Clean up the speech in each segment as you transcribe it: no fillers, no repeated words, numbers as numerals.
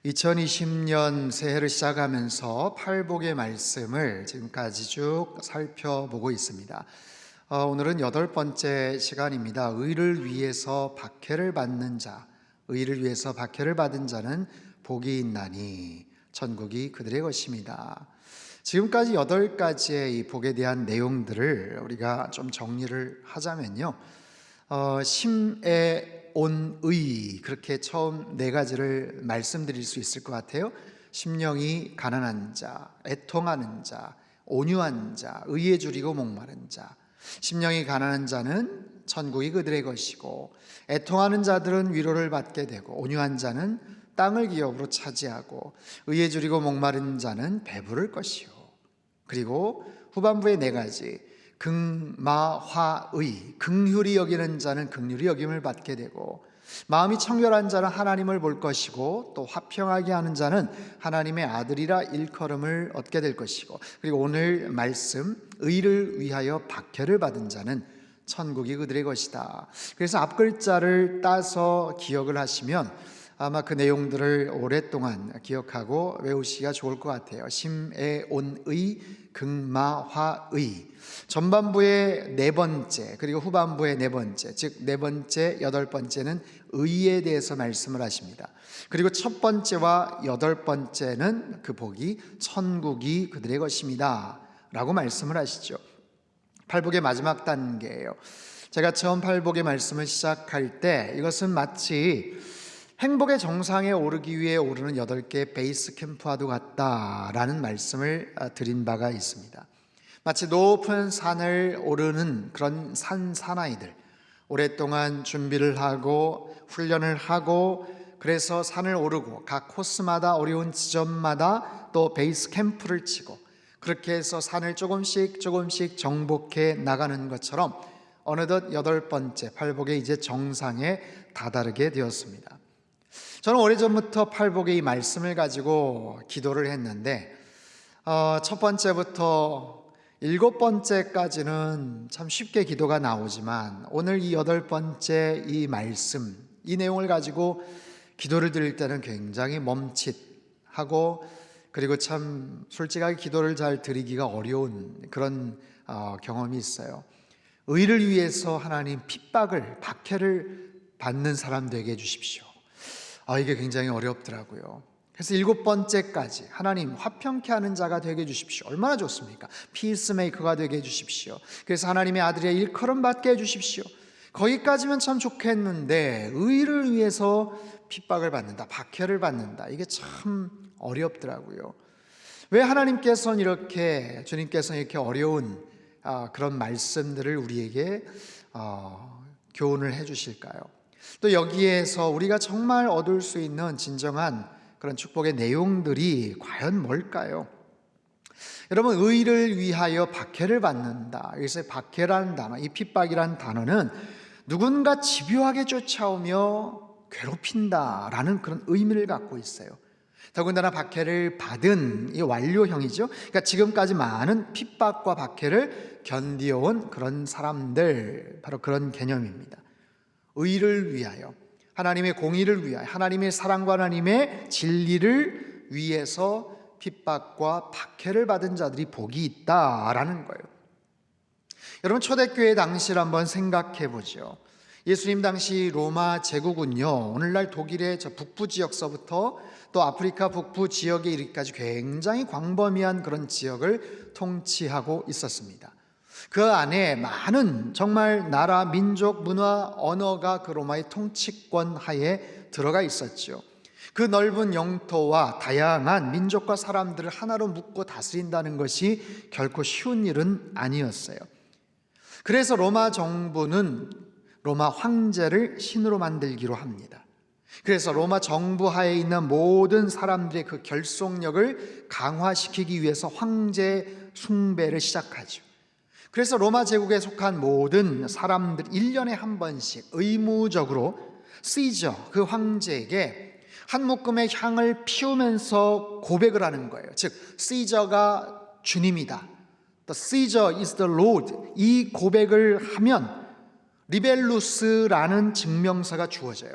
2020년 새해를 시작하면서 팔복의 말씀을 지금까지 쭉 살펴보고 있습니다. 오늘은 8번째 시간입니다. 의를 위해서 박해를 받는 자, 의를 위해서 박해를 받은 자는 복이 있나니 천국이 그들의 것입니다. 지금까지 8가지의 이 복에 대한 내용들을 우리가 좀 정리를 하자면요, 심에 온의, 그렇게 처음 4가지를 말씀드릴 수 있을 것 같아요. 심령이 가난한 자, 애통하는 자, 온유한 자, 의에 줄이고 목마른 자. 심령이 가난한 자는 천국이 그들의 것이고, 애통하는 자들은 위로를 받게 되고, 온유한 자는 땅을 기업으로 차지하고, 의에 줄이고 목마른 자는 배부를 것이요. 그리고 후반부의 4가지, 긍마화의, 긍휼히 여기는 자는 긍휼히 여김을 받게 되고, 마음이 청결한 자는 하나님을 볼 것이고, 또 화평하게 하는 자는 하나님의 아들이라 일컬음을 얻게 될 것이고, 그리고 오늘 말씀, 의를 위하여 박해를 받은 자는 천국이 그들의 것이다. 그래서 앞글자를 따서 기억을 하시면 아마 그 내용들을 오랫동안 기억하고 외우시기가 좋을 것 같아요. 심에 온의, 긍마화의. 전반부의 4번째, 그리고 후반부의 4번째, 즉 4번째, 8번째는 의에 대해서 말씀을 하십니다. 그리고 첫 번째와 8번째는 그 복이 천국이 그들의 것입니다 라고 말씀을 하시죠. 팔복의 마지막 단계예요. 제가 처음 팔복의 말씀을 시작할 때 이것은 마치 행복의 정상에 오르기 위해 오르는 8개의 베이스 캠프와도 같다라는 말씀을 드린 바가 있습니다. 마치 높은 산을 오르는 그런 사나이들, 오랫동안 준비를 하고 훈련을 하고, 그래서 산을 오르고 각 코스마다 어려운 지점마다 또 베이스 캠프를 치고, 그렇게 해서 산을 조금씩 정복해 나가는 것처럼 어느덧 8번째 팔복의 이제 정상에 다다르게 되었습니다. 저는 오래전부터 팔복의 이 말씀을 가지고 기도를 했는데, 첫 번째부터 7번째까지는 참 쉽게 기도가 나오지만, 오늘 이 8번째 이 말씀, 이 내용을 가지고 기도를 드릴 때는 굉장히 멈칫하고, 그리고 참 솔직하게 기도를 잘 드리기가 어려운 그런 경험이 있어요. 의를 위해서 하나님 핍박을, 박해를 받는 사람 되게 해주십시오. 이게 굉장히 어렵더라고요. 그래서 7번째까지 하나님 화평케 하는 자가 되게 해주십시오. 얼마나 좋습니까? 피스메이커가 되게 해주십시오. 그래서 하나님의 아들의 일컬음 받게 해주십시오. 거기까지면 참 좋겠는데, 의를 위해서 핍박을 받는다, 박해를 받는다, 이게 참 어렵더라고요. 왜 하나님께서는 이렇게, 주님께서는 이렇게 어려운 그런 말씀들을 우리에게 교훈을 해주실까요? 또 여기에서 우리가 정말 얻을 수 있는 진정한 그런 축복의 내용들이 과연 뭘까요? 여러분, 의를 위하여 박해를 받는다. 여기서 박해라는 단어, 이 핍박이라는 단어는 누군가 집요하게 쫓아오며 괴롭힌다라는 그런 의미를 갖고 있어요. 더군다나 박해를 받은 이 완료형이죠. 그러니까 지금까지 많은 핍박과 박해를 견디어온 그런 사람들, 바로 그런 개념입니다. 의를 위하여, 하나님의 공의를 위하여, 하나님의 사랑과 하나님의 진리를 위해서 핍박과 박해를 받은 자들이 복이 있다라는 거예요. 여러분, 초대교회 당시를 한번 생각해 보죠. 예수님 당시 로마 제국은요, 오늘날 독일의 저 북부 지역서부터 또 아프리카 북부 지역에 이르기까지 굉장히 광범위한 그런 지역을 통치하고 있었습니다. 그 안에 많은 정말 나라, 민족, 문화, 언어가 그 로마의 통치권 하에 들어가 있었죠. 그 넓은 영토와 다양한 민족과 사람들을 하나로 묶고 다스린다는 것이 결코 쉬운 일은 아니었어요. 그래서 로마 정부는 로마 황제를 신으로 만들기로 합니다. 그래서 로마 정부 하에 있는 모든 사람들의 그 결속력을 강화시키기 위해서 황제 숭배를 시작하죠. 그래서 로마 제국에 속한 모든 사람들 1년에 한 번씩 의무적으로 시저, 그 황제에게 한 묶음의 향을 피우면서 고백을 하는 거예요. 즉, 시저가 주님이다, The Caesar is the Lord, 이 고백을 하면 리벨루스라는 증명서가 주어져요.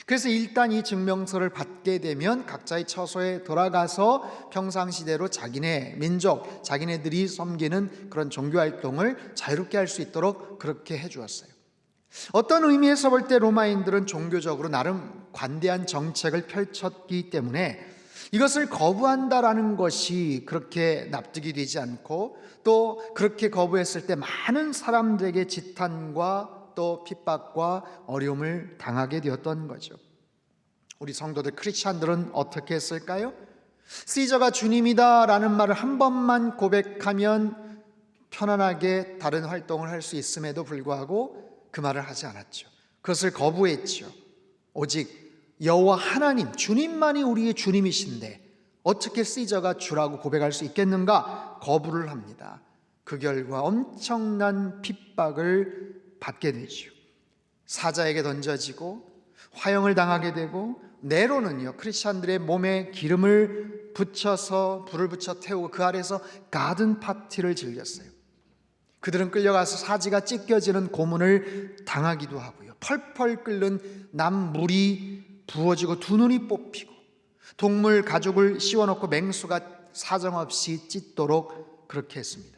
그래서 일단 이 증명서를 받게 되면 각자의 처소에 돌아가서 평상시대로 자기네 민족, 자기네들이 섬기는 그런 종교활동을 자유롭게 할 수 있도록 그렇게 해주었어요. 어떤 의미에서 볼 때 로마인들은 종교적으로 나름 관대한 정책을 펼쳤기 때문에 이것을 거부한다라는 것이 그렇게 납득이 되지 않고, 또 그렇게 거부했을 때 많은 사람들에게 지탄과 또 핍박과 어려움을 당하게 되었던 거죠. 우리 성도들 크리스찬들은 어떻게 했을까요? 시저가 주님이다 라는 말을 한 번만 고백하면 편안하게 다른 활동을 할 수 있음에도 불구하고 그 말을 하지 않았죠. 그것을 거부했죠. 오직 여호와 하나님, 주님만이 우리의 주님이신데 어떻게 시저가 주라고 고백할 수 있겠는가? 거부를 합니다. 그 결과 엄청난 핍박을 받게 되죠. 사자에게 던져지고 화형을 당하게 되고, 네로는요 크리스찬들의 몸에 기름을 붙여서 불을 붙여 태우고 그 아래서 가든 파티를 즐겼어요. 그들은 끌려가서 사지가 찢겨지는 고문을 당하기도 하고요, 펄펄 끓는 남물이 부어지고 두 눈이 뽑히고, 동물 가죽을 씌워놓고 맹수가 사정없이 찢도록 그렇게 했습니다.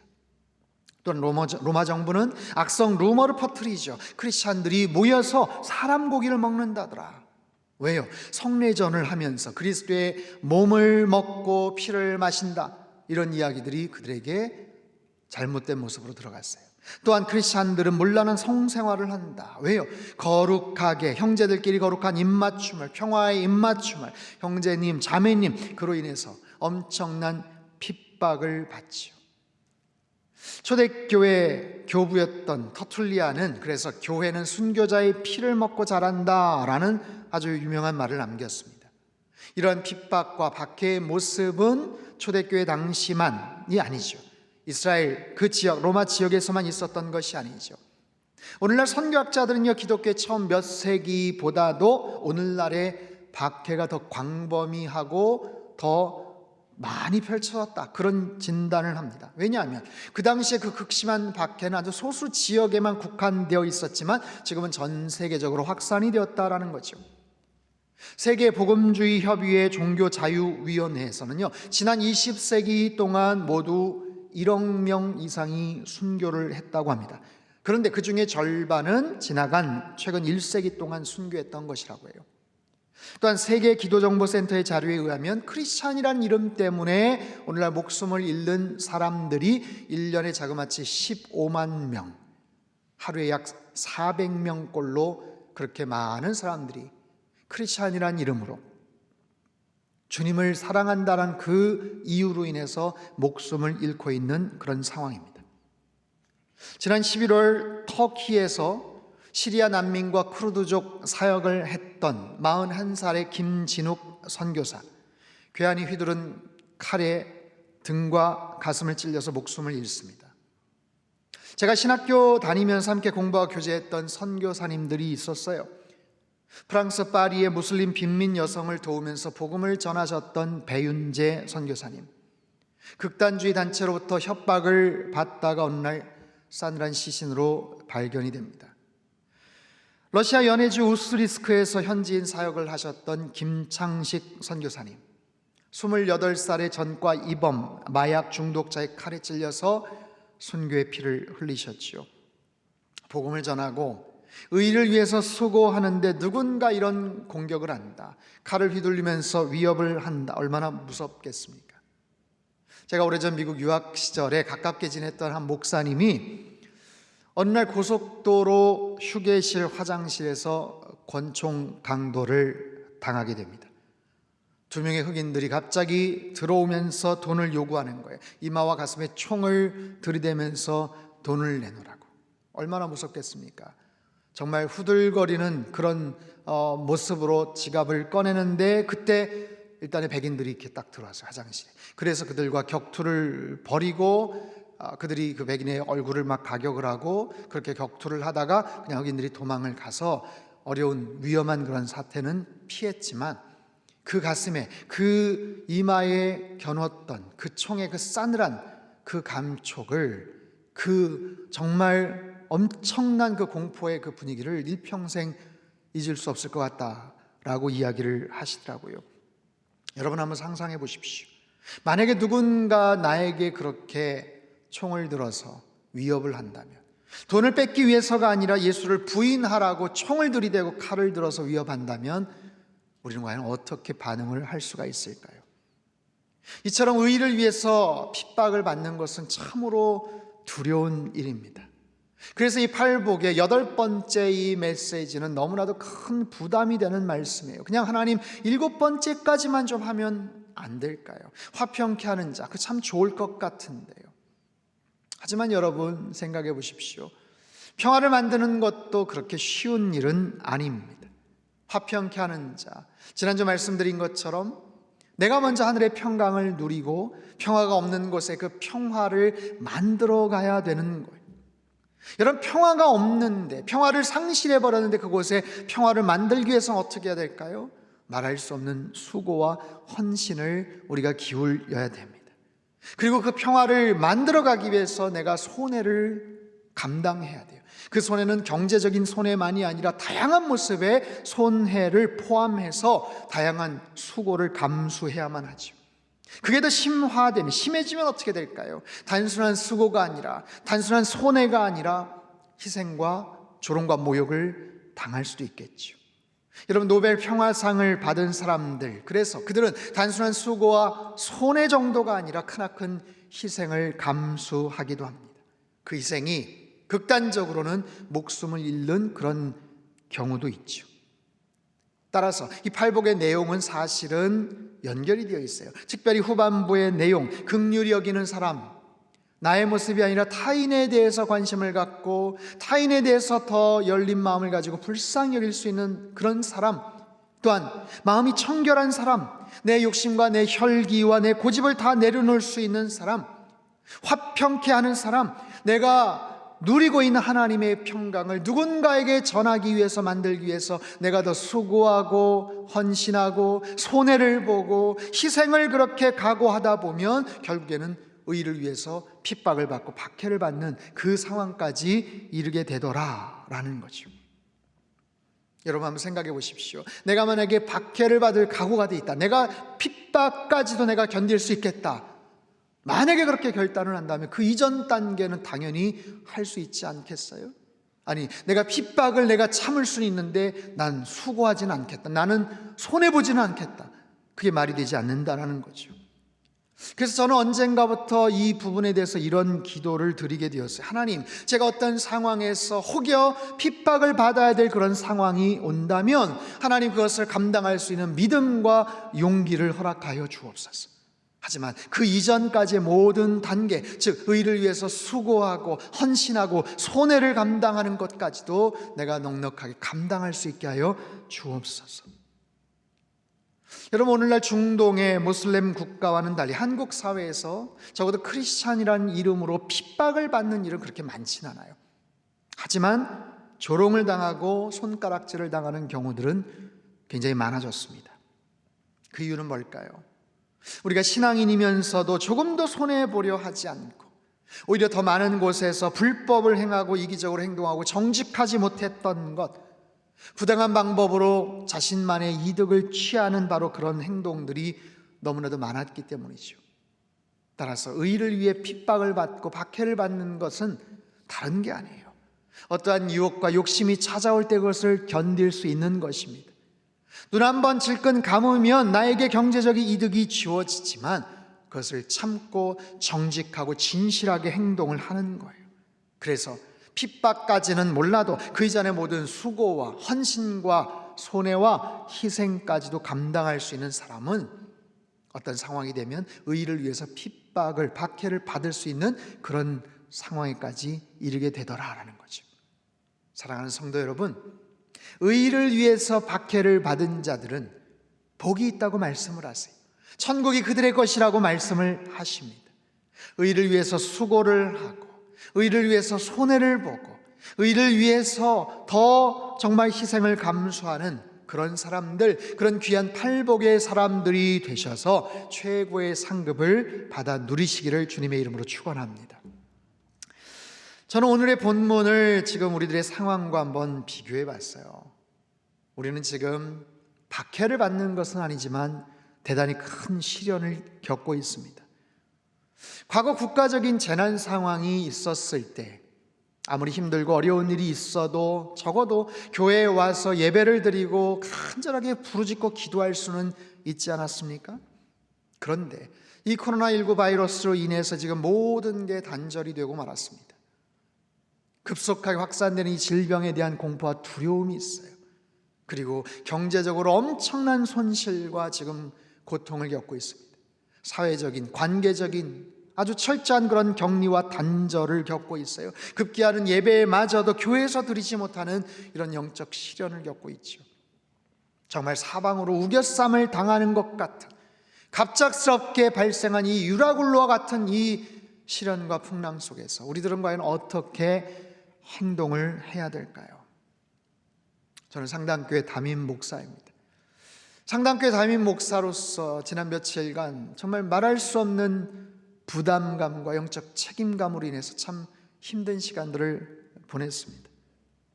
또한 로마 정부는 악성 루머를 퍼뜨리죠. 크리스찬들이 모여서 사람 고기를 먹는다더라. 왜요? 성례전을 하면서 그리스도의 몸을 먹고 피를 마신다, 이런 이야기들이 그들에게 잘못된 모습으로 들어갔어요. 또한 크리스찬들은 문란한 성생활을 한다. 왜요? 거룩하게 형제들끼리 거룩한 입맞춤을, 평화의 입맞춤을, 형제님 자매님, 그로 인해서 엄청난 핍박을 받지요. 초대교회 교부였던 터툴리아는 그래서 교회는 순교자의 피를 먹고 자란다라는 아주 유명한 말을 남겼습니다. 이런 핍박과 박해의 모습은 초대교회 당시만이 아니죠. 이스라엘 그 지역, 로마 지역에서만 있었던 것이 아니죠. 오늘날 선교학자들은요, 기독교의 처음 몇 세기보다도 오늘날의 박해가 더 광범위하고 더 많이 펼쳐졌다, 그런 진단을 합니다. 왜냐하면 그 당시에 그 극심한 박해는 아주 소수 지역에만 국한되어 있었지만 지금은 전 세계적으로 확산이 되었다라는 거죠. 세계 복음주의 협의회 종교자유위원회에서는요, 지난 20세기 동안 모두 1억 명 이상이 순교를 했다고 합니다. 그런데 그 중에 절반은 지나간 최근 1세기 동안 순교했던 것이라고 해요. 또한 세계 기도정보센터의 자료에 의하면 크리스찬이란 이름 때문에 오늘날 목숨을 잃는 사람들이 1년에 자그마치 15만 명, 하루에 약 400명꼴로 그렇게 많은 사람들이 크리스찬이란 이름으로 주님을 사랑한다는 그 이유로 인해서 목숨을 잃고 있는 그런 상황입니다. 지난 11월 터키에서 시리아 난민과 쿠르드족 사역을 했던 41살의 김진욱 선교사, 괴한이 휘두른 칼에 등과 가슴을 찔려서 목숨을 잃습니다. 제가 신학교 다니면서 함께 공부하고 교제했던 선교사님들이 있었어요. 프랑스 파리의 무슬림 빈민 여성을 도우면서 복음을 전하셨던 배윤재 선교사님, 극단주의 단체로부터 협박을 받다가 어느 날 싸늘한 시신으로 발견이 됩니다. 러시아 연해주 우스리스크에서 현지인 사역을 하셨던 김창식 선교사님, 28살의 전과 이범 마약 중독자의 칼에 찔려서 순교의 피를 흘리셨지요. 복음을 전하고 의를 위해서 수고하는데 누군가 이런 공격을 한다, 칼을 휘둘리면서 위협을 한다, 얼마나 무섭겠습니까? 제가 오래전 미국 유학 시절에 가깝게 지냈던 한 목사님이 어느 날 고속도로 휴게실 화장실에서 권총 강도를 당하게 됩니다. 두 명의 흑인들이 갑자기 들어오면서 돈을 요구하는 거예요. 이마와 가슴에 총을 들이대면서 돈을 내놓으라고. 얼마나 무섭겠습니까? 정말 후들거리는 그런 모습으로 지갑을 꺼내는데, 그때 일단은 백인들이 이렇게 딱 들어왔어요, 화장실에. 그래서 그들과 격투를 벌이고 그들이 그 백인의 얼굴을 막 가격을 하고 그렇게 격투를 하다가 그냥 흑인들이 도망을 가서 어려운 위험한 그런 사태는 피했지만, 그 가슴에, 그 이마에 겨눴던 그 총의 그 싸늘한 그 감촉을, 그 정말 엄청난 그 공포의 그 분위기를 일평생 잊을 수 없을 것 같다, 라고 이야기를 하시더라고요. 여러분 한번 상상해 보십시오. 만약에 누군가 나에게 그렇게 총을 들어서 위협을 한다면, 돈을 뺏기 위해서가 아니라 예수를 부인하라고 총을 들이대고 칼을 들어서 위협한다면 우리는 과연 어떻게 반응을 할 수가 있을까요? 이처럼 의의를 위해서 핍박을 받는 것은 참으로 두려운 일입니다. 그래서 이 팔복의 8번째 이 메시지는 너무나도 큰 부담이 되는 말씀이에요. 그냥 하나님 7번째까지만 좀 하면 안 될까요? 화평케 하는 자, 그 참 좋을 것 같은데요. 하지만 여러분 생각해 보십시오. 평화를 만드는 것도 그렇게 쉬운 일은 아닙니다. 화평케 하는 자, 지난주 말씀드린 것처럼 내가 먼저 하늘의 평강을 누리고 평화가 없는 곳에 그 평화를 만들어 가야 되는 거예요. 여러분, 평화가 없는데, 평화를 상실해 버렸는데 그곳에 평화를 만들기 위해서는 어떻게 해야 될까요? 말할 수 없는 수고와 헌신을 우리가 기울여야 됩니다. 그리고 그 평화를 만들어 가기 위해서 내가 손해를 감당해야 돼요. 그 손해는 경제적인 손해만이 아니라 다양한 모습의 손해를 포함해서 다양한 수고를 감수해야만 하죠. 그게 더 심해지면 어떻게 될까요? 단순한 수고가 아니라, 단순한 손해가 아니라 희생과 조롱과 모욕을 당할 수도 있겠죠. 여러분, 노벨 평화상을 받은 사람들, 그래서 그들은 단순한 수고와 손해 정도가 아니라 크나큰 희생을 감수하기도 합니다. 그 희생이 극단적으로는 목숨을 잃는 그런 경우도 있죠. 따라서 이 팔복의 내용은 사실은 연결이 되어 있어요. 특별히 후반부의 내용, 긍휼히 여기는 사람, 나의 모습이 아니라 타인에 대해서 관심을 갖고 타인에 대해서 더 열린 마음을 가지고 불쌍히 여길 수 있는 그런 사람, 또한 마음이 청결한 사람, 내 욕심과 내 혈기와 내 고집을 다 내려놓을 수 있는 사람, 화평케 하는 사람, 내가 누리고 있는 하나님의 평강을 누군가에게 전하기 위해서, 만들기 위해서 내가 더 수고하고 헌신하고 손해를 보고 희생을 그렇게 각오하다 보면 결국에는 의를 위해서 핍박을 받고 박해를 받는 그 상황까지 이르게 되더라라는 거죠. 여러분 한번 생각해 보십시오. 내가 만약에 박해를 받을 각오가 돼 있다, 내가 핍박까지도 내가 견딜 수 있겠다, 만약에 그렇게 결단을 한다면 그 이전 단계는 당연히 할 수 있지 않겠어요? 아니, 내가 핍박을 내가 참을 수는 있는데 난 수고하지는 않겠다, 나는 손해보지는 않겠다, 그게 말이 되지 않는다라는 거죠. 그래서 저는 언젠가부터 이 부분에 대해서 이런 기도를 드리게 되었어요. 하나님, 제가 어떤 상황에서 혹여 핍박을 받아야 될 그런 상황이 온다면 하나님, 그것을 감당할 수 있는 믿음과 용기를 허락하여 주옵소서. 하지만 그 이전까지의 모든 단계, 즉 의를 위해서 수고하고 헌신하고 손해를 감당하는 것까지도 내가 넉넉하게 감당할 수 있게 하여 주옵소서. 여러분, 오늘날 중동의 모슬렘 국가와는 달리 한국 사회에서 적어도 크리스찬이라는 이름으로 핍박을 받는 일은 그렇게 많지는 않아요. 하지만 조롱을 당하고 손가락질을 당하는 경우들은 굉장히 많아졌습니다. 그 이유는 뭘까요? 우리가 신앙인이면서도 조금 더 손해보려 하지 않고 오히려 더 많은 곳에서 불법을 행하고 이기적으로 행동하고 정직하지 못했던 것, 부당한 방법으로 자신만의 이득을 취하는 바로 그런 행동들이 너무나도 많았기 때문이죠. 따라서 의를 위해 핍박을 받고 박해를 받는 것은 다른 게 아니에요. 어떠한 유혹과 욕심이 찾아올 때 그것을 견딜 수 있는 것입니다. 눈 한 번 질끈 감으면 나에게 경제적인 이득이 주어지지만 그것을 참고 정직하고 진실하게 행동을 하는 거예요. 그래서 핍박까지는 몰라도 그 이전의 모든 수고와 헌신과 손해와 희생까지도 감당할 수 있는 사람은 어떤 상황이 되면 의를 위해서 핍박을, 박해를 받을 수 있는 그런 상황에까지 이르게 되더라라는 거죠. 사랑하는 성도 여러분, 의를 위해서 박해를 받은 자들은 복이 있다고 말씀을 하세요. 천국이 그들의 것이라고 말씀을 하십니다. 의를 위해서 수고를 하고 의를 위해서 손해를 보고 의를 위해서 더 정말 희생을 감수하는 그런 사람들, 그런 귀한 팔복의 사람들이 되셔서 최고의 상급을 받아 누리시기를 주님의 이름으로 축원합니다. 저는 오늘의 본문을 지금 우리들의 상황과 한번 비교해 봤어요. 우리는 지금 박해를 받는 것은 아니지만 대단히 큰 시련을 겪고 있습니다. 과거 국가적인 재난 상황이 있었을 때 아무리 힘들고 어려운 일이 있어도 적어도 교회에 와서 예배를 드리고 간절하게 부르짖고 기도할 수는 있지 않았습니까? 그런데 이 코로나19 바이러스로 인해서 지금 모든 게 단절이 되고 말았습니다. 급속하게 확산되는 이 질병에 대한 공포와 두려움이 있어요. 그리고 경제적으로 엄청난 손실과 지금 고통을 겪고 있습니다. 사회적인, 관계적인 아주 철저한 그런 격리와 단절을 겪고 있어요. 급기야는 예배마저도 교회에서 드리지 못하는 이런 영적 시련을 겪고 있죠. 정말 사방으로 우겨쌈을 당하는 것 같은, 갑작스럽게 발생한 이 유라굴로와 같은 이 시련과 풍랑 속에서 우리들은 과연 어떻게 행동을 해야 될까요? 저는 상담교회 담임 목사입니다. 상담교회 담임 목사로서 지난 며칠간 정말 말할 수 없는 부담감과 영적 책임감으로 인해서 참 힘든 시간들을 보냈습니다.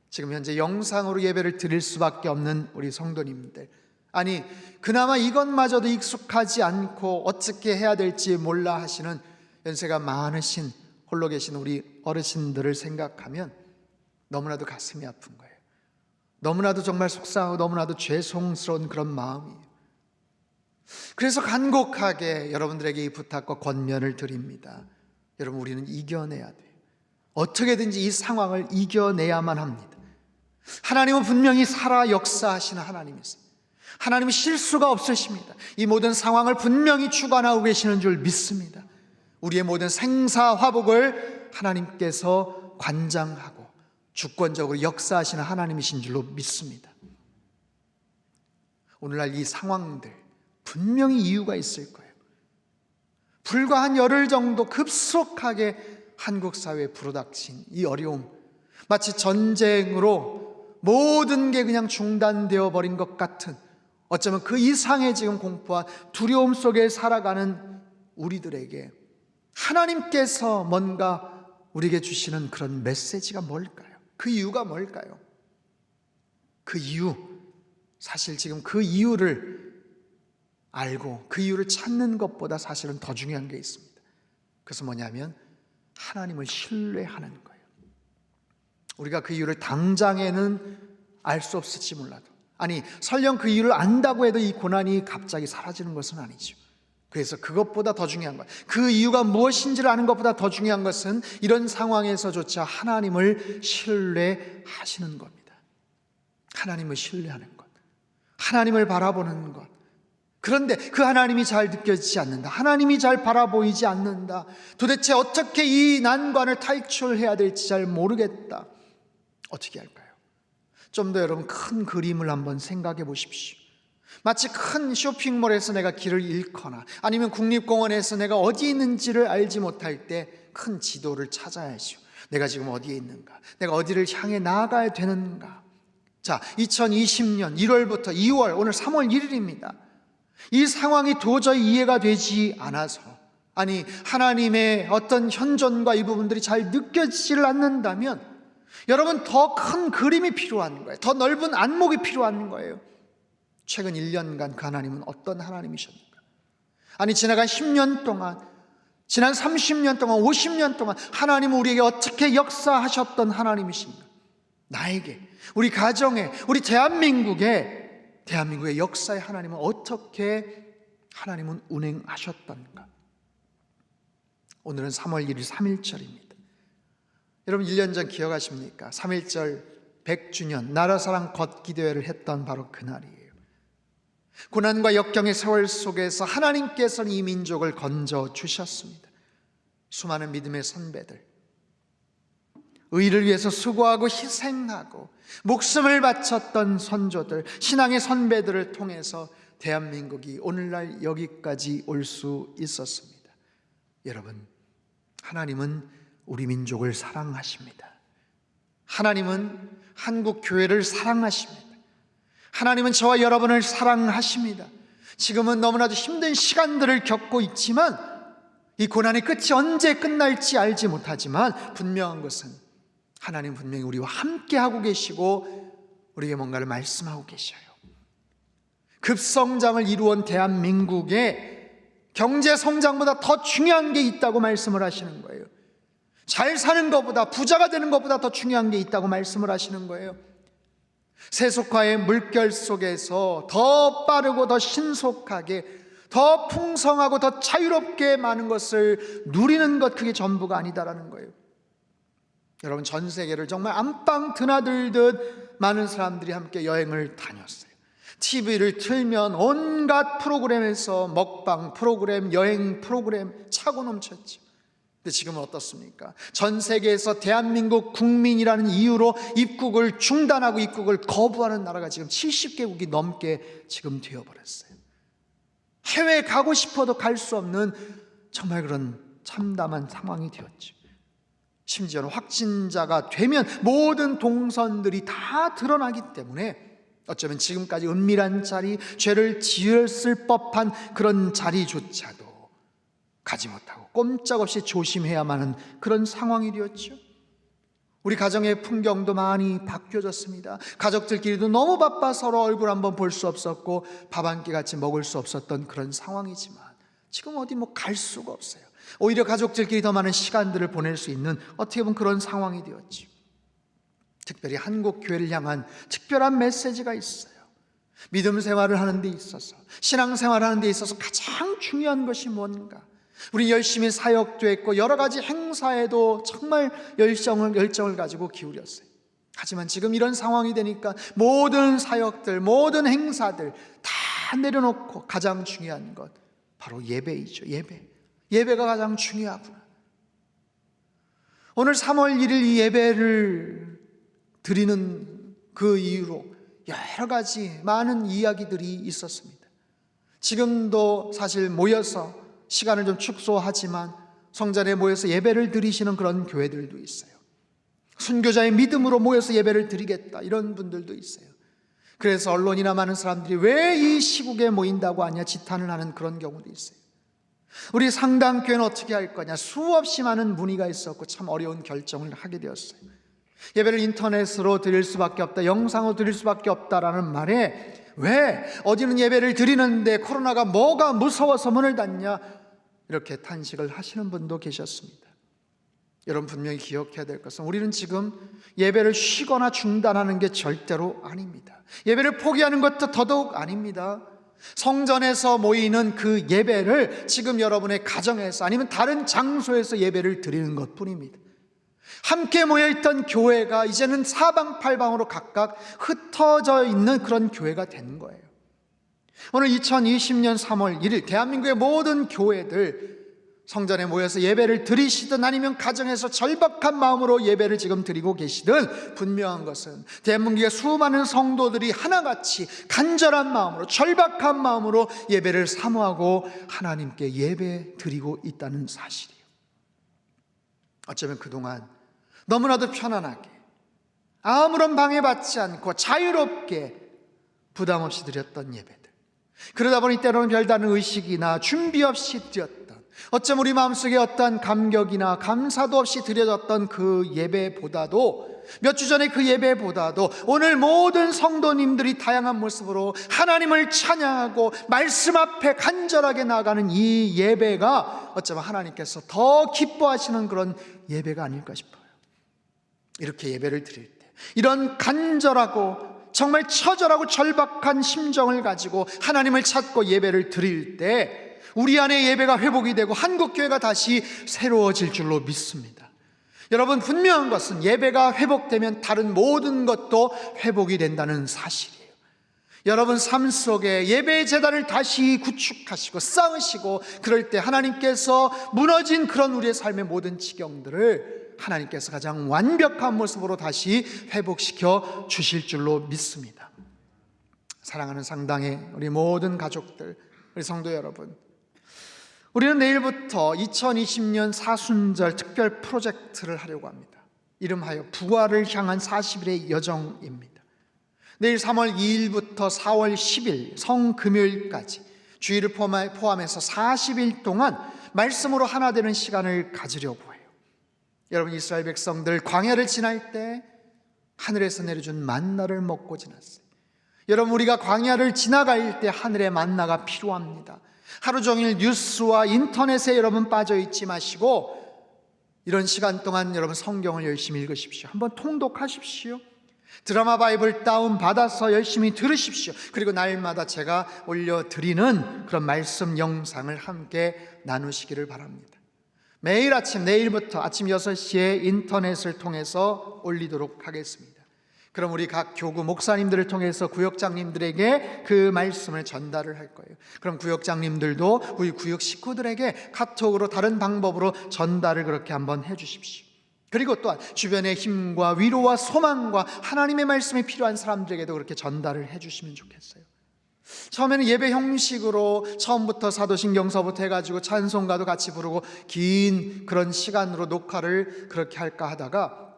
지금 현재 영상으로 예배를 드릴 수밖에 없는 우리 성도님들, 아니 그나마 이것마저도 익숙하지 않고 어떻게 해야 될지 몰라 하시는 연세가 많으신 홀로 계신 우리 어르신들을 생각하면 너무나도 가슴이 아픈 거예요. 너무나도 정말 속상하고 너무나도 죄송스러운 그런 마음이에요. 그래서 간곡하게 여러분들에게 이 부탁과 권면을 드립니다. 여러분, 우리는 이겨내야 돼요. 어떻게든지 이 상황을 이겨내야만 합니다. 하나님은 분명히 살아 역사하시는 하나님이세요. 하나님은 실수가 없으십니다. 이 모든 상황을 분명히 주관하고 계시는 줄 믿습니다. 우리의 모든 생사화복을 하나님께서 관장하고 주권적으로 역사하시는 하나님이신 줄로 믿습니다. 오늘날 이 상황들 분명히 이유가 있을 거예요. 불과 한 열흘 정도 급속하게 한국 사회에 불어닥친 이 어려움, 마치 전쟁으로 모든 게 그냥 중단되어 버린 것 같은, 어쩌면 그 이상의 지금 공포와 두려움 속에 살아가는 우리들에게 하나님께서 뭔가 우리에게 주시는 그런 메시지가 뭘까요? 그 이유가 뭘까요? 그 이유, 사실 지금 그 이유를 알고 그 이유를 찾는 것보다 사실은 더 중요한 게 있습니다. 그래서 뭐냐면 하나님을 신뢰하는 거예요. 우리가 그 이유를 당장에는 알 수 없을지 몰라도, 아니 설령 그 이유를 안다고 해도 이 고난이 갑자기 사라지는 것은 아니죠. 그래서 그것보다 더 중요한 것, 그 이유가 무엇인지를 아는 것보다 더 중요한 것은 이런 상황에서조차 하나님을 신뢰하시는 겁니다. 하나님을 신뢰하는 것, 하나님을 바라보는 것. 그런데 그 하나님이 잘 느껴지지 않는다, 하나님이 잘 바라보이지 않는다, 도대체 어떻게 이 난관을 탈출해야 될지 잘 모르겠다. 어떻게 할까요? 좀 더 여러분 큰 그림을 한번 생각해 보십시오. 마치 큰 쇼핑몰에서 내가 길을 잃거나 아니면 국립공원에서 내가 어디에 있는지를 알지 못할 때 큰 지도를 찾아야죠. 내가 지금 어디에 있는가, 내가 어디를 향해 나아가야 되는가. 자, 2020년 1월부터 2월, 오늘 3월 1일입니다. 이 상황이 도저히 이해가 되지 않아서, 아니 하나님의 어떤 현존과 이 부분들이 잘 느껴지지를 않는다면 여러분 더 큰 그림이 필요한 거예요. 더 넓은 안목이 필요한 거예요. 최근 1년간 그 하나님은 어떤 하나님이셨는가? 아니 지나간 10년 동안, 지난 30년 동안, 50년 동안 하나님은 우리에게 어떻게 역사하셨던 하나님이신가? 나에게, 우리 가정에, 우리 대한민국의 역사의 하나님은 어떻게 하나님은 운행하셨던가? 오늘은 3월 1일 3.1절입니다. 여러분 1년 전 기억하십니까? 3.1절 100주년 나라사랑 걷기대회를 했던 바로 그날이에요. 고난과 역경의 세월 속에서 하나님께서는 이 민족을 건져주셨습니다. 수많은 믿음의 선배들, 의를 위해서 수고하고 희생하고 목숨을 바쳤던 선조들, 신앙의 선배들을 통해서 대한민국이 오늘날 여기까지 올 수 있었습니다. 여러분, 하나님은 우리 민족을 사랑하십니다. 하나님은 한국 교회를 사랑하십니다. 하나님은 저와 여러분을 사랑하십니다. 지금은 너무나도 힘든 시간들을 겪고 있지만 이 고난의 끝이 언제 끝날지 알지 못하지만 분명한 것은 하나님 분명히 우리와 함께 하고 계시고 우리에게 뭔가를 말씀하고 계셔요. 급성장을 이루온 대한민국에 경제 성장보다 더 중요한 게 있다고 말씀을 하시는 거예요. 잘 사는 것보다, 부자가 되는 것보다 더 중요한 게 있다고 말씀을 하시는 거예요. 세속화의 물결 속에서 더 빠르고 더 신속하게, 더 풍성하고 더 자유롭게 많은 것을 누리는 것, 그게 전부가 아니다라는 거예요. 여러분, 전 세계를 정말 안방 드나들듯 많은 사람들이 함께 여행을 다녔어요. TV를 틀면 온갖 프로그램에서 먹방 프로그램, 여행 프로그램 차고 넘쳤죠. 근데 지금은 어떻습니까? 전 세계에서 대한민국 국민이라는 이유로 입국을 중단하고 입국을 거부하는 나라가 지금 70개국이 넘게 지금 되어버렸어요. 해외에 가고 싶어도 갈 수 없는 정말 그런 참담한 상황이 되었죠. 심지어는 확진자가 되면 모든 동선들이 다 드러나기 때문에 어쩌면 지금까지 은밀한 자리, 죄를 지었을 법한 그런 자리조차도 가지 못하고 꼼짝없이 조심해야만 하는 그런 상황이 되었죠. 우리 가정의 풍경도 많이 바뀌어졌습니다. 가족들끼리도 너무 바빠 서로 얼굴 한번 볼 수 없었고 밥 한 끼 같이 먹을 수 없었던 그런 상황이지만 지금 어디 갈 수가 없어요. 오히려 가족들끼리 더 많은 시간들을 보낼 수 있는 어떻게 보면 그런 상황이 되었죠. 특별히 한국 교회를 향한 특별한 메시지가 있어요. 믿음 생활을 하는 데 있어서, 신앙 생활을 하는 데 있어서 가장 중요한 것이 뭔가? 우리 열심히 사역도 했고 여러 가지 행사에도 정말 열정을 가지고 기울였어요. 하지만 지금 이런 상황이 되니까 모든 사역들, 모든 행사들 다 내려놓고 가장 중요한 것 바로 예배이죠. 예배가 가장 중요하구나. 오늘 3월 1일 이 예배를 드리는 그 이유로 여러 가지 많은 이야기들이 있었습니다. 지금도 사실 모여서 시간을 좀 축소하지만 성전에 모여서 예배를 드리시는 그런 교회들도 있어요. 순교자의 믿음으로 모여서 예배를 드리겠다, 이런 분들도 있어요. 그래서 언론이나 많은 사람들이 왜 이 시국에 모인다고 하냐 지탄을 하는 그런 경우도 있어요. 우리 상당교회는 어떻게 할 거냐, 수없이 많은 문의가 있었고 참 어려운 결정을 하게 되었어요. 예배를 인터넷으로 드릴 수밖에 없다, 영상으로 드릴 수밖에 없다라는 말에 왜 어디는 예배를 드리는데 코로나가 뭐가 무서워서 문을 닫냐, 이렇게 탄식을 하시는 분도 계셨습니다. 여러분, 분명히 기억해야 될 것은 우리는 지금 예배를 쉬거나 중단하는 게 절대로 아닙니다. 예배를 포기하는 것도 더더욱 아닙니다. 성전에서 모이는 그 예배를 지금 여러분의 가정에서 아니면 다른 장소에서 예배를 드리는 것뿐입니다. 함께 모여있던 교회가 이제는 사방팔방으로 각각 흩어져 있는 그런 교회가 된 거예요. 오늘 2020년 3월 1일 대한민국의 모든 교회들 성전에 모여서 예배를 드리시든 아니면 가정에서 절박한 마음으로 예배를 지금 드리고 계시든 분명한 것은 대한민국의 수많은 성도들이 하나같이 간절한 마음으로, 절박한 마음으로 예배를 사모하고 하나님께 예배 드리고 있다는 사실이에요. 어쩌면 그동안 너무나도 편안하게 아무런 방해받지 않고 자유롭게 부담 없이 드렸던 예배들, 그러다 보니 때로는 별다른 의식이나 준비 없이 드렸던, 어쩌면 우리 마음속에 어떠한 감격이나 감사도 없이 드려졌던 그 예배보다도, 몇 주 전에 그 예배보다도 오늘 모든 성도님들이 다양한 모습으로 하나님을 찬양하고 말씀 앞에 간절하게 나아가는 이 예배가 어쩌면 하나님께서 더 기뻐하시는 그런 예배가 아닐까 싶어요. 이렇게 예배를 드릴 때 이런 간절하고 정말 처절하고 절박한 심정을 가지고 하나님을 찾고 예배를 드릴 때 우리 안에 예배가 회복이 되고 한국교회가 다시 새로워질 줄로 믿습니다. 여러분, 분명한 것은 예배가 회복되면 다른 모든 것도 회복이 된다는 사실이에요. 여러분 삶 속에 예배의 제단을 다시 구축하시고 쌓으시고, 그럴 때 하나님께서 무너진 그런 우리의 삶의 모든 지경들을 하나님께서 가장 완벽한 모습으로 다시 회복시켜 주실 줄로 믿습니다. 사랑하는 상당의 우리 모든 가족들, 우리 성도 여러분, 우리는 내일부터 2020년 사순절 특별 프로젝트를 하려고 합니다. 이름하여 부활을 향한 40일의 여정입니다. 내일 3월 2일부터 4월 10일 성금요일까지 주일을 포함해서 40일 동안 말씀으로 하나 되는 시간을 가지려고 해요. 여러분, 이스라엘 백성들 광야를 지날 때 하늘에서 내려준 만나를 먹고 지났어요. 여러분, 우리가 광야를 지나갈 때 하늘의 만나가 필요합니다. 하루 종일 뉴스와 인터넷에 여러분 빠져 있지 마시고 이런 시간 동안 여러분 성경을 열심히 읽으십시오. 한번 통독하십시오. 드라마 바이블 다운받아서 열심히 들으십시오. 그리고 날마다 제가 올려드리는 그런 말씀 영상을 함께 나누시기를 바랍니다. 매일 아침, 내일부터 아침 6시에 인터넷을 통해서 올리도록 하겠습니다. 그럼 우리 각 교구 목사님들을 통해서 구역장님들에게 그 말씀을 전달을 할 거예요. 그럼 구역장님들도 우리 구역 식구들에게 카톡으로 다른 방법으로 전달을 그렇게 한번 해주십시오. 그리고 또한 주변의 힘과 위로와 소망과 하나님의 말씀이 필요한 사람들에게도 그렇게 전달을 해주시면 좋겠어요. 처음에는 예배 형식으로 처음부터 사도신경서부터 해가지고 찬송가도 같이 부르고 긴 그런 시간으로 녹화를 그렇게 할까 하다가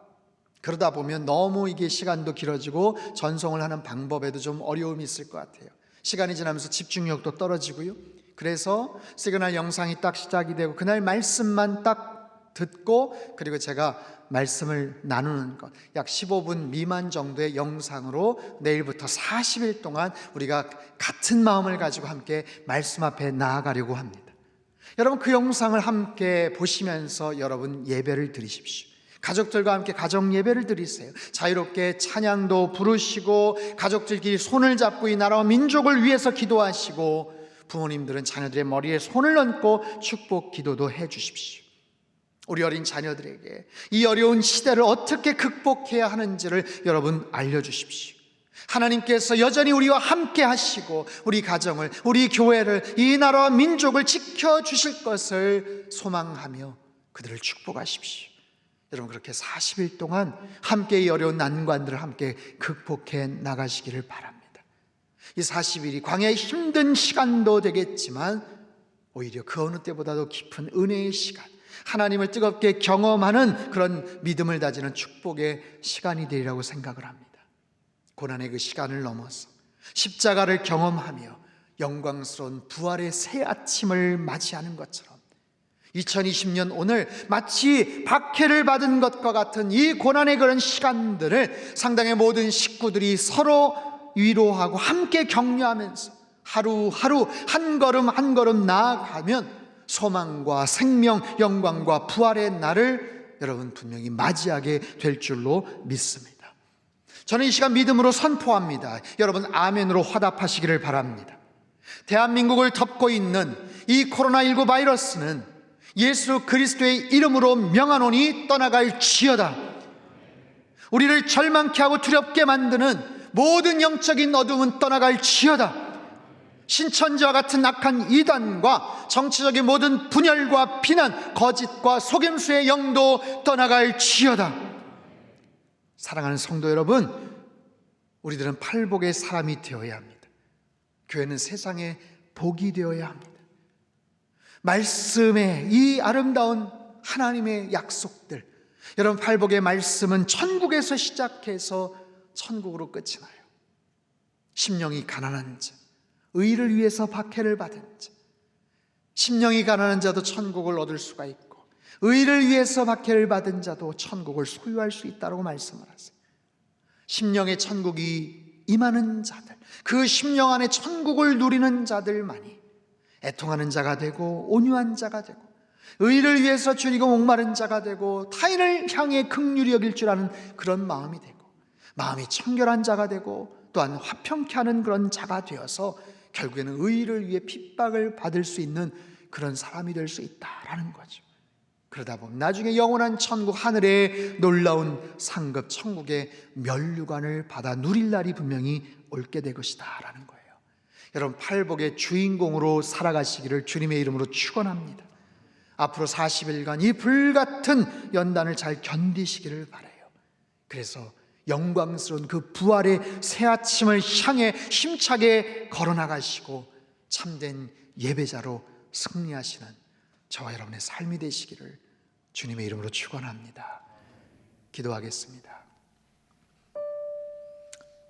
그러다 보면 너무 이게 시간도 길어지고 전송을 하는 방법에도 좀 어려움이 있을 것 같아요. 시간이 지나면서 집중력도 떨어지고요. 그래서 시그널 영상이 딱 시작이 되고 그날 말씀만 딱 듣고 그리고 제가 말씀을 나누는 것, 약 15분 미만 정도의 영상으로 내일부터 40일 동안 우리가 같은 마음을 가지고 함께 말씀 앞에 나아가려고 합니다. 여러분, 그 영상을 함께 보시면서 여러분 예배를 드리십시오. 가족들과 함께 가정 예배를 드리세요. 자유롭게 찬양도 부르시고 가족들끼리 손을 잡고 이 나라와 민족을 위해서 기도하시고 부모님들은 자녀들의 머리에 손을 얹고 축복 기도도 해 주십시오. 우리 어린 자녀들에게 이 어려운 시대를 어떻게 극복해야 하는지를 여러분 알려주십시오. 하나님께서 여전히 우리와 함께 하시고 우리 가정을, 우리 교회를, 이 나라와 민족을 지켜주실 것을 소망하며 그들을 축복하십시오. 여러분, 그렇게 40일 동안 함께 이 어려운 난관들을 함께 극복해 나가시기를 바랍니다. 이 40일이 광야의 힘든 시간도 되겠지만 오히려 그 어느 때보다도 깊은 은혜의 시간, 하나님을 뜨겁게 경험하는 그런 믿음을 다지는 축복의 시간이 되리라고 생각을 합니다. 고난의 그 시간을 넘어서 십자가를 경험하며 영광스러운 부활의 새 아침을 맞이하는 것처럼 2020년 오늘 마치 박해를 받은 것과 같은 이 고난의 그런 시간들을 상당의 모든 식구들이 서로 위로하고 함께 격려하면서 하루하루 한 걸음 한 걸음 나아가면 소망과 생명, 영광과 부활의 날을 여러분 분명히 맞이하게 될 줄로 믿습니다. 저는 이 시간 믿음으로 선포합니다. 여러분 아멘으로 화답하시기를 바랍니다. 대한민국을 덮고 있는 이 코로나19 바이러스는 예수 그리스도의 이름으로 명하노니 떠나갈지어다. 우리를 절망케 하고 두렵게 만드는 모든 영적인 어둠은 떠나갈지어다. 신천지와 같은 악한 이단과 정치적인 모든 분열과 비난, 거짓과 속임수의 영도 떠나갈지어다. 사랑하는 성도 여러분, 우리들은 팔복의 사람이 되어야 합니다. 교회는 세상의 복이 되어야 합니다. 말씀의 이 아름다운 하나님의 약속들, 여러분 팔복의 말씀은 천국에서 시작해서 천국으로 끝이 나요. 심령이 가난한 자, 의를 위해서 박해를 받은 자, 심령이 가난한 자도 천국을 얻을 수가 있고 의를 위해서 박해를 받은 자도 천국을 소유할 수 있다고 말씀을 하세요. 심령의 천국이 임하는 자들, 그 심령 안에 천국을 누리는 자들만이 애통하는 자가 되고 온유한 자가 되고 의를 위해서 줄이고 목마른 자가 되고 타인을 향해 긍휼히 여길 줄 아는 그런 마음이 되고 마음이 청결한 자가 되고 또한 화평케 하는 그런 자가 되어서 결국에는 의를 위해 핍박을 받을 수 있는 그런 사람이 될 수 있다라는 거죠. 그러다 보면 나중에 영원한 천국, 하늘의 놀라운 상급 천국의 면류관을 받아 누릴 날이 분명히 올게 될 것이다 라는 거예요. 여러분 팔복의 주인공으로 살아가시기를 주님의 이름으로 축원합니다. 앞으로 40일간 이 불같은 연단을 잘 견디시기를 바라요. 그래서 영광스러운 그 부활의 새 아침을 향해 힘차게 걸어나가시고 참된 예배자로 승리하시는 저와 여러분의 삶이 되시기를 주님의 이름으로 축원합니다. 기도하겠습니다.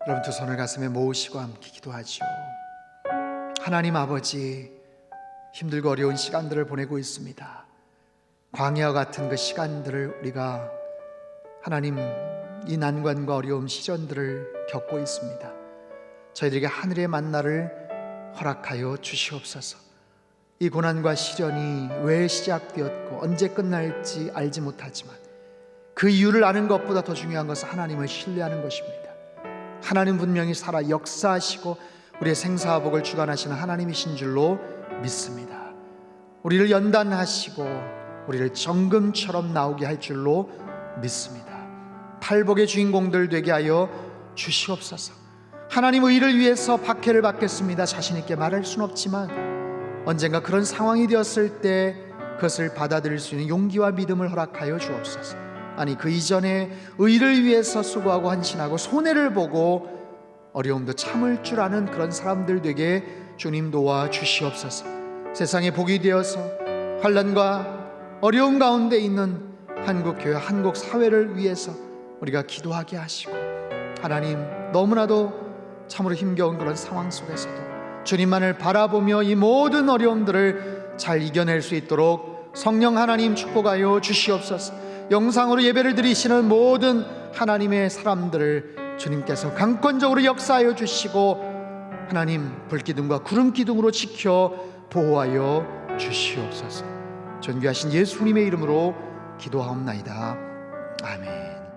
여러분 두 손을 가슴에 모으시고 함께 기도하죠. 하나님 아버지, 힘들고 어려운 시간들을 보내고 있습니다. 광야와 같은 그 시간들을 우리가 하나님 이 난관과 어려움 시련들을 겪고 있습니다. 저희들에게 하늘의 만나를 허락하여 주시옵소서. 이 고난과 시련이 왜 시작되었고 언제 끝날지 알지 못하지만 그 이유를 아는 것보다 더 중요한 것은 하나님을 신뢰하는 것입니다. 하나님 분명히 살아 역사하시고 우리의 생사복을 주관하시는 하나님이신 줄로 믿습니다. 우리를 연단하시고 우리를 정금처럼 나오게 할 줄로 믿습니다. 팔복의 주인공들 되게 하여 주시옵소서. 하나님 의를 위해서 박해를 받겠습니다. 자신 있게 말할 수는 없지만 언젠가 그런 상황이 되었을 때 그것을 받아들일 수 있는 용기와 믿음을 허락하여 주옵소서. 아니 그 이전에 의를 위해서 수고하고 헌신하고 손해를 보고 어려움도 참을 줄 아는 그런 사람들 되게 주님 도와 주시옵소서. 세상에 복이 되어서 환난과 어려움 가운데 있는 한국교회 한국사회를 위해서 우리가 기도하게 하시고 하나님 너무나도 참으로 힘겨운 그런 상황 속에서도 주님만을 바라보며 이 모든 어려움들을 잘 이겨낼 수 있도록 성령 하나님 축복하여 주시옵소서. 영상으로 예배를 드리시는 모든 하나님의 사람들을 주님께서 강권적으로 역사하여 주시고 하나님 불기둥과 구름기둥으로 지켜 보호하여 주시옵소서. 존귀하신 예수님의 이름으로 기도하옵나이다. 아멘.